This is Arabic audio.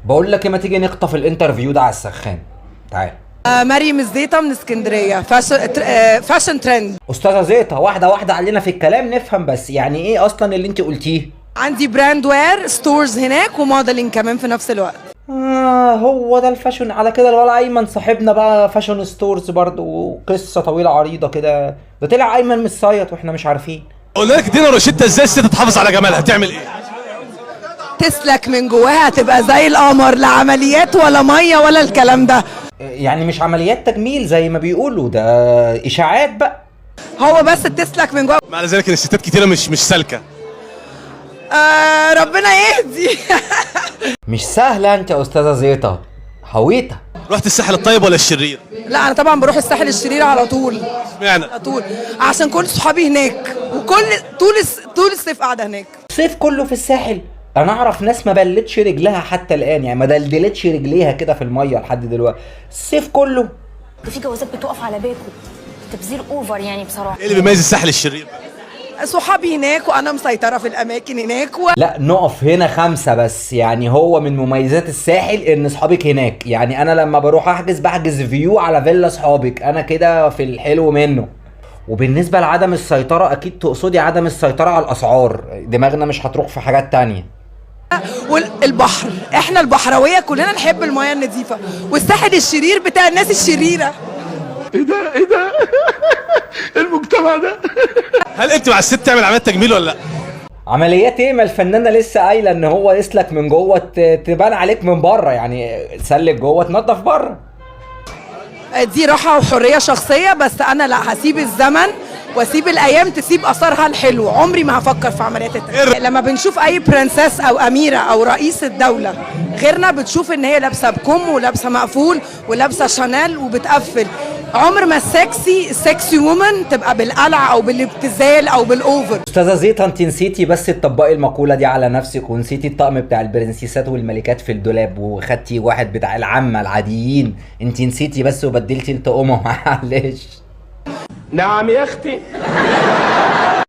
بقول لك ايه، ما تيجي نخطف الانترفيو ده على السخان؟ تعال. مريم الزيطة من اسكندرية، فاشن ترند. استاذه زيطه، واحده واحده علينا في الكلام نفهم، بس يعني ايه اصلا اللي انت قلتيه؟ عندي براند وير ستورز هناك وموديلنج كمان في نفس الوقت. هو ده الفاشن على كده. الولا ايمن صاحبنا بقى فاشن ستورز برضو، قصه طويله عريضه كده. ده طلع ايمن مش صيط واحنا مش عارفين. قلنا لك ادينا روشته ازاي الست تحافظ على جمالها، تعمل ايه؟ تسلك من جواها تبقى زي القمر، لا عمليات ولا ميه ولا الكلام ده. يعني مش عمليات تجميل زي ما بيقولوا، ده اشاعات بقى. هو بس تسلك من جواها. معنى ذلك ان الستات كتيره مش سالكه. ربنا يهدي. مش سهله انت يا استاذه زيطه، حويته. رحت الساحل الطيب ولا الشرير؟ لا انا طبعا بروح الساحل الشرير على طول. اشمعنى؟ على طول عشان كل صحابي هناك، وكل طول الصيف قاعده هناك. الصيف كله في الساحل. انا اعرف ناس ما بلتش رجلها حتى الان، يعني ما دلدلتش رجليها كده في الميه لحد دلوقتي. الصيف كله. في جوازات بتقف على باكو، تبذير اوفر يعني بصراحه. ايه اللي بيميز الساحل الشرير؟ صحابي هناك وانا مسيطره في الاماكن هناك لا نقف هنا 5 بس. يعني هو من مميزات الساحل ان اصحابك هناك. يعني انا لما بروح بحجز فيو على فيلا اصحابك، انا كده في الحلو منه. وبالنسبه لعدم السيطره، اكيد تقصدي عدم السيطره على الاسعار. دماغنا مش هتروح في حاجات تانية. والبحر، احنا البحراويه كلنا نحب المياه النظيفه، والساحل الشرير بتاع الناس الشريره. ايه ده المجتمع ده. هل انت مع الست تعمل عمليات تجميل ولا لا؟ عمليات ايه؟ ما الفنانه لسه قايله ان هو يسلك من جوه تبان عليك من بره. يعني تسلك جوه تنضف بره. دي راحه وحريه شخصيه، بس انا لا، هسيب الزمن واسيب الايام تسيب اثرها الحلو. عمري ما هفكر في عمليات التجميل. لما بنشوف اي برنسس او اميره او رئيس الدوله غيرنا، بتشوف ان هي لابسه بكم ولابسه مقفول ولابسه شانيل وبتقفل. عمر ما السكسي وومن تبقى بالقلع او بالابتذال او بالاوفر. استاذه زيطه، انت نسيتي بس تطبقي المقوله دي على نفسك، ونسيتي الطقم بتاع البرنسيسات والملكات في الدولاب، وخدتي واحد بتاع العامه العاديين. انت نسيتي بس وبدلتي التقمه. معلش. نعم يا اختي.